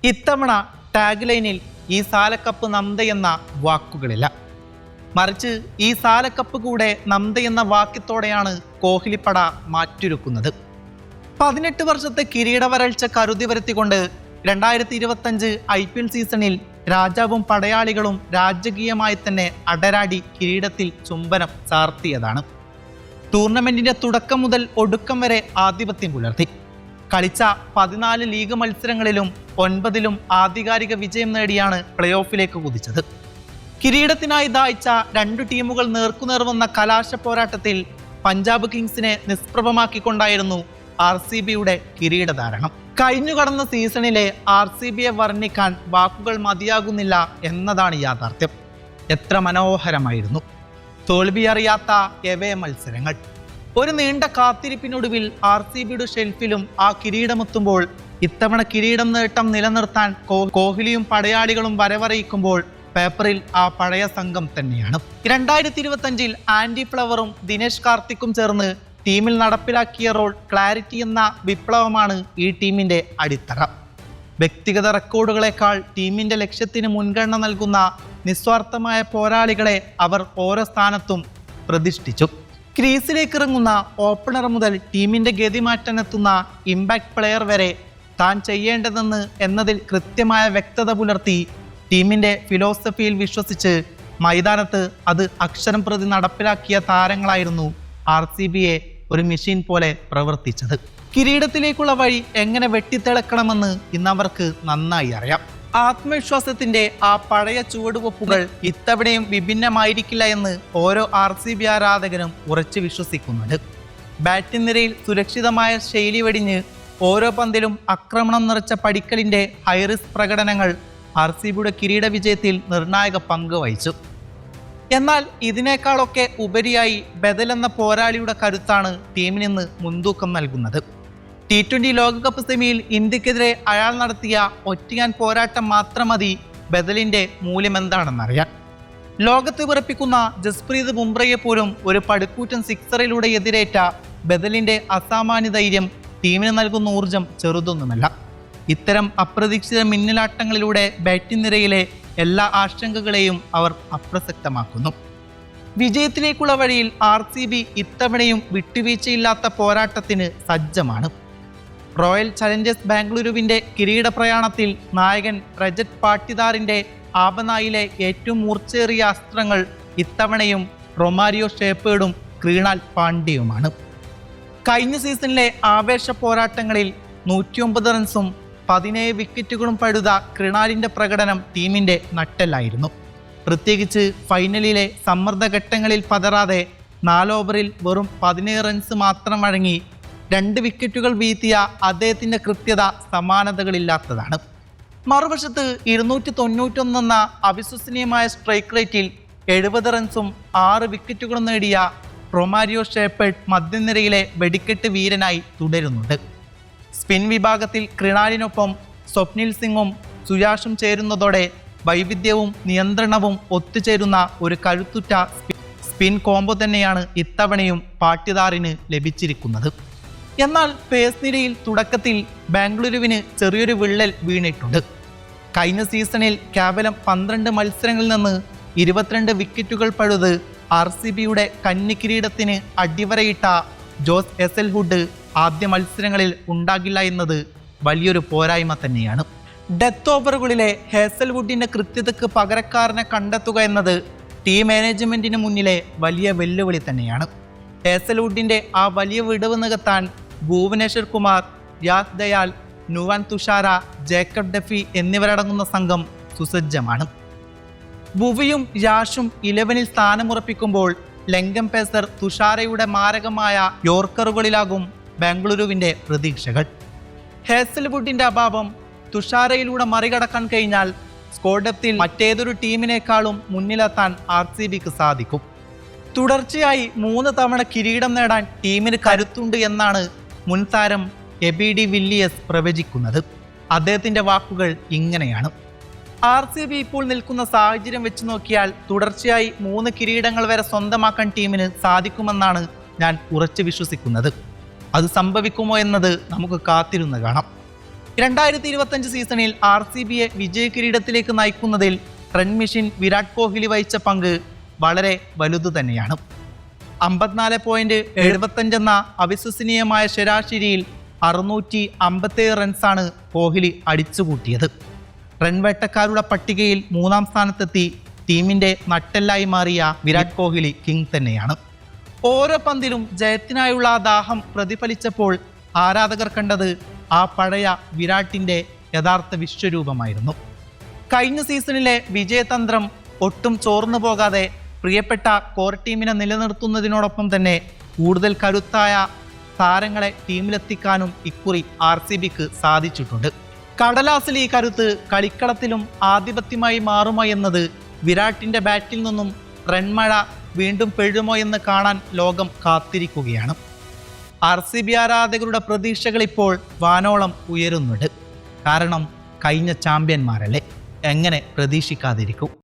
ഇത്തവണ ടാഗ് ലൈനിൽ ഈ സാലക്കപ്പ് നന്ദയെന്ന വാക്കുകളില്ല, മറിച്ച് ഈ സാലക്കപ്പ് കൂടെ നന്ദയെന്ന വാക്യത്തോടെയാണ് കോഹ്ലിപ്പട മാറ്റൊരുക്കുന്നത്. 18 വർഷത്തെ കിരീട വരൾച്ച കരുതി വരുത്തിക്കൊണ്ട് 2025 IPL സീസണിൽ രാജാവും പടയാളികളും രാജകീയമായി തന്നെ അടരാടി കിരീടത്തിൽ ചുംബനം ചാർത്തിയതാണ്. ടൂർണമെന്റിന്റെ തുടക്കം മുതൽ ഒടുക്കം വരെ ആധിപത്യം പുലർത്തി. കളിച്ച 14 ലീഗ് മത്സരങ്ങളിലും 9ലും ആധികാരിക വിജയം നേടിയാണ് പ്ലേ ഓഫിലേക്ക് കുതിച്ചത്. കിരീടത്തിനായി ദാഹിച്ച 2 ടീമുകൾ നേർക്കുനേർ വന്ന കലാശ പോരാട്ടത്തിൽ പഞ്ചാബ് കിങ്സിനെ നിഷ്പ്രഭമാക്കിക്കൊണ്ടായിരുന്നു RCBയുടെ കിരീടധാരണം. കഴിഞ്ഞുകടന്ന സീസണിലെ RCBയെ വർണ്ണിക്കാൻ വാക്കുകൾ മതിയാകുന്നില്ല എന്നതാണ് യാഥാർത്ഥ്യം. എത്ര മനോഹരമായിരുന്നു തോൽവി അറിയാത്ത എവേ മത്സരങ്ങൾ. ഒരു നീണ്ട കാത്തിരിപ്പിനൊടുവിൽ RCBയുടെ ഷെൽഫിലും ആ കിരീടമെത്തുമ്പോൾ ഇത്തവണ കിരീടം നേട്ടം നിലനിർത്താൻ കോഹ്ലിയും പടയാളികളും വരവറിയിക്കുമ്പോൾ പേപ്പറിൽ ആ പഴയ സംഘം തന്നെയാണ്. 2025 ആൻഡി ഫ്ലവറും ദിനേശ് കാർത്തിക്കും ചേർന്ന് ടീമിൽ നടപ്പിലാക്കിയ റോൾ ക്ലാരിറ്റി എന്ന വിപ്ലവമാണ് ഈ ടീമിന്റെ അടിത്തറ. വ്യക്തിഗത റെക്കോർഡുകളെക്കാൾ ടീമിന്റെ ലക്ഷ്യത്തിന് മുൻഗണന നൽകുന്ന നിസ്വാർത്ഥമായ പോരാളികളെ അവർ ഓരോ സ്ഥാനത്തും പ്രതിഷ്ഠിച്ചു. ക്രീസിലേക്ക് ഇറങ്ങുന്ന ഓപ്പണർ മുതൽ ടീമിന്റെ ഗതി മാറ്റാനെത്തുന്ന ഇമ്പാക്ട് പ്ലെയർ വരെ താൻ ചെയ്യേണ്ടതെന്ന് എന്നതിൽ കൃത്യമായ വ്യക്തത പുലർത്തി ടീമിന്റെ ഫിലോസഫിയിൽ വിശ്വസിച്ച് മൈതാനത്ത് അത് അക്ഷരം പ്രതി നടപ്പിലാക്കിയ താരങ്ങളായിരുന്നു RCBയെ ഒരു മെഷീൻ പോലെ പ്രവർത്തിച്ചത്. കിരീടത്തിലേക്കുള്ള വഴി എങ്ങനെ വെട്ടിത്തിളക്കണമെന്ന് ഇന്നവർക്ക് നന്നായി അറിയാം. ആത്മവിശ്വാസത്തിന്റെ ആ പഴയ ചുവടുവെപ്പുകൾ ഇത്തവണയും വിഭിന്നമായിരിക്കില്ല എന്ന് ഓരോ RCB ആരാധകനും ഉറച്ചു വിശ്വസിക്കുന്നുണ്ട്. ബാറ്റിംഗ് നിരയിൽ സുരക്ഷിതമായ ശൈലി വെടിഞ്ഞ് ഓരോ പന്തിലും ആക്രമണം നിറച്ച പടിക്കലിന്റെ ഹൈറിസ്ക് പ്രകടനങ്ങൾ RCBയുടെ കിരീട വിജയത്തിൽ നിർണായക പങ്ക് വഹിച്ചു. എന്നാൽ ഇതിനേക്കാളൊക്കെ ഉപരിയായി ബദൽ എന്ന പോരാളിയുടെ കരുത്താണ് ടീമിനിന്ന് മുൻതൂക്കം നൽകുന്നത്. T20 ലോകകപ്പ് സെമിയിൽ ഇന്ത്യക്കെതിരെ അയാൾ നടത്തിയ ഒറ്റയാൻ പോരാട്ടം മാത്രം മതി ബദലിന്റെ മൂല്യമെന്താണെന്നറിയാൻ. ലോകത്തെ വിറപ്പിക്കുന്ന ജസ്പ്രീത് ബുംറയെ പോലും ഒരു പടുക്കൂറ്റൻ സിക്സറിലൂടെ എതിരേറ്റ ബദലിന്റെ അസാമാന്യ ധൈര്യം ടീമിന് നൽകുന്ന ഊർജം ചെറുതൊന്നുമല്ല. ഇത്തരം അപ്രതീക്ഷിത മിന്നലാട്ടങ്ങളിലൂടെ ബാറ്റിംഗ് നിരയിലെ എല്ലാ ആശങ്കകളെയും അവർ അപ്രസക്തമാക്കുന്നു. വിജയത്തിലേക്കുള്ള വഴിയിൽ RCB ഇത്തവണയും വിട്ടുവീഴ്ചയില്ലാത്ത പോരാട്ടത്തിന് സജ്ജമാണ്. റോയൽ ചലഞ്ചേഴ്സ് ബാംഗ്ലൂരുവിന്റെ കിരീട പ്രയാണത്തിൽ നായകൻ രജത് പാട്ടിദാറിന്റെ ആപനായിലെ ഏറ്റവും മൂർച്ചേറിയ അസ്ത്രങ്ങൾ ഇത്തവണയും റൊമാരിയോ ഷേപ്പേർഡും ക്രീണാൽ പാണ്ഡ്യയുമാണ്. കഴിഞ്ഞ സീസണിലെ ആവേശ പോരാട്ടങ്ങളിൽ 109 റൺസും 17 വിക്കറ്റുകളും പഴുത ക്രിണാലിന്റെ പ്രകടനം ടീമിന്റെ നട്ടെല്ലായിരുന്നു. പ്രത്യേകിച്ച് ഫൈനലിലെ സമ്മർദ്ദഘട്ടങ്ങളിൽ പതറാതെ 4 ഓവറിൽ വെറും 17 റൺസ് മാത്രം വഴങ്ങി 2 വിക്കറ്റുകൾ വീഴ്ത്തിയ അദ്ദേഹത്തിന്റെ കൃത്യത സമാനതകളില്ലാത്തതാണ്. മറുവശത്ത് 291 എന്ന അവിശ്വസനീയമായ സ്ട്രൈക്ക് റേറ്റിൽ 70 റൺസും 6 വിക്കറ്റുകളും നേടിയ റൊമാരിയോ ഷേപ്പേർഡ് മധ്യനിരയിലെ വെടിക്കെട്ട് വീരനായി തുടരുന്നുണ്ട്. സ്പിൻ വിഭാഗത്തിൽ ക്രിണാലിനൊപ്പം സ്വപ്നിൽ സിംഗും സുയാഷും ചേരുന്നതോടെ വൈവിധ്യവും നിയന്ത്രണവും ഒത്തുചേരുന്ന ഒരു കഴുത്തുറ്റ സ്പിൻ കോംബോ തന്നെയാണ് ഇത്തവണയും പാട്ടിദാറിന് ലഭിച്ചിരിക്കുന്നത്. എന്നാൽ പേസ് നിരയിൽ തുടക്കത്തിൽ ബാംഗ്ലൂരുവിന് ചെറിയൊരു വിള്ളൽ വീണിട്ടുണ്ട്. കഴിഞ്ഞ സീസണിൽ കേവലം 12 മത്സരങ്ങളിൽ നിന്ന് 22 വിക്കറ്റുകൾ പഴുത് RCBയുടെ കന്നിക്കിരീടത്തിന് അടിവരയിട്ട ജോസ് ഹേസൽവുഡ് ആദ്യ മത്സരങ്ങളിൽ ഉണ്ടാകില്ല എന്നത് വലിയൊരു പോരായ്മ തന്നെയാണ്. ഡെത്ത് ഓവറുകളിലെ ഹേസൽവുഡിന്റെ കൃത്യതയ്ക്ക് പകരക്കാരനെ കണ്ടെത്തുക എന്നത് ടീം മാനേജ്മെന്റിന് മുന്നിലെ വലിയ വെല്ലുവിളി തന്നെയാണ്. ഹേസൽവുഡിന്റെ ആ വലിയ വിടവ് നികത്താൻ ഭുവനേശ്വർ കുമാർ, യാസ് ദയാൽ, നുവാൻ തുഷാര, ജേക്കബ് ഡെഫി എന്നിവരടങ്ങുന്ന സംഘം സുസജ്ജമാണ്. ഭുവിയും യാഷും 11ൽ സ്ഥാനമുറപ്പിക്കുമ്പോൾ ലങ്കൻ പേസർ തുഷാരയുടെ മാരകമായ യോർക്കറുകളിലാകും ബാംഗ്ലൂരുവിന്റെ പ്രതീക്ഷകൾ. ഹേസൽവുഡിന്റെ അഭാവം തുഷാരയിലൂടെ മറികടക്കാൻ കഴിഞ്ഞാൽ സ്കോർ ഡെപ്തിൽ മറ്റേതൊരു ടീമിനേക്കാളും മുന്നിലെത്താൻ RCBക്ക് സാധിക്കും. തുടർച്ചയായി 3 തവണ കിരീടം നേടാൻ ടീമിന് കരുത്തുണ്ട് എന്നാണ് മുൻ താരം എബി വില്ലിയസ് പ്രവചിക്കുന്നത്. അദ്ദേഹത്തിന്റെ വാക്കുകൾ ഇങ്ങനെയാണ്: RCB ഇപ്പോൾ നിൽക്കുന്ന സാഹചര്യം വെച്ച് നോക്കിയാൽ തുടർച്ചയായി 3 കിരീടങ്ങൾ വരെ സ്വന്തമാക്കാൻ ടീമിന് സാധിക്കുമെന്നാണ് ഞാൻ ഉറച്ചു വിശ്വസിക്കുന്നത്. അത് സംഭവിക്കുമോ എന്നത് നമുക്ക് കാത്തിരുന്ന് കാണാം. 2025 സീസണിൽ RCBയെ വിജയ കിരീടത്തിലേക്ക് നയിക്കുന്നതിൽ റൺ മെഷീൻ വിരാട് കോഹ്ലി വഹിച്ച പങ്ക് വളരെ വലുതു തന്നെയാണ്. 54.75 എന്ന അവിശ്വസനീയമായ ശരാശരിയിൽ 657 റൺസാണ് കോഹ്ലി അടിച്ചുകൂട്ടിയത്. റൺവേട്ടക്കാരുടെ പട്ടികയിൽ 3-ാം സ്ഥാനത്തെത്തി ടീമിന്റെ നട്ടെല്ലായി മാറിയ വിരാട് കോഹ്ലി കിങ് തന്നെയാണ്. ഓരോ പന്തിലും ജയത്തിനായുള്ള ദാഹം പ്രതിഫലിച്ചപ്പോൾ ആരാധകർ കണ്ടത് ആ പഴയ വിരാട്ടിന്റെ യഥാർത്ഥ വിശ്വരൂപമായിരുന്നു. കഴിഞ്ഞ സീസണിലെ വിജയതന്ത്രം ഒട്ടും ചോർന്നു പോകാതെ പ്രിയപ്പെട്ട കോർ ടീമിനെ നിലനിർത്തുന്നതിനോടൊപ്പം തന്നെ കൂടുതൽ കരുത്തായ താരങ്ങളെ ടീമിലെത്തിക്കാനും ഇക്കുറി RCBക്ക് സാധിച്ചിട്ടുണ്ട്. കടലാസിൽ ഈ കരുത്ത് കളിക്കളത്തിലും ആധിപത്യമായി മാറുമോ എന്നത് വിരാട്ടിന്റെ ബാറ്റിൽ നിന്നും റൺമഴ വീണ്ടും പെഴുമോ എന്ന് കാണാൻ ലോകം കാത്തിരിക്കുകയാണ്. RCB ആരാധകരുടെ പ്രതീക്ഷകൾ ഇപ്പോൾ വാനോളം ഉയരുന്നുണ്ട്. കാരണം കഴിഞ്ഞ ചാമ്പ്യന്മാരല്ലേ, എങ്ങനെ പ്രതീക്ഷിക്കാതിരിക്കും.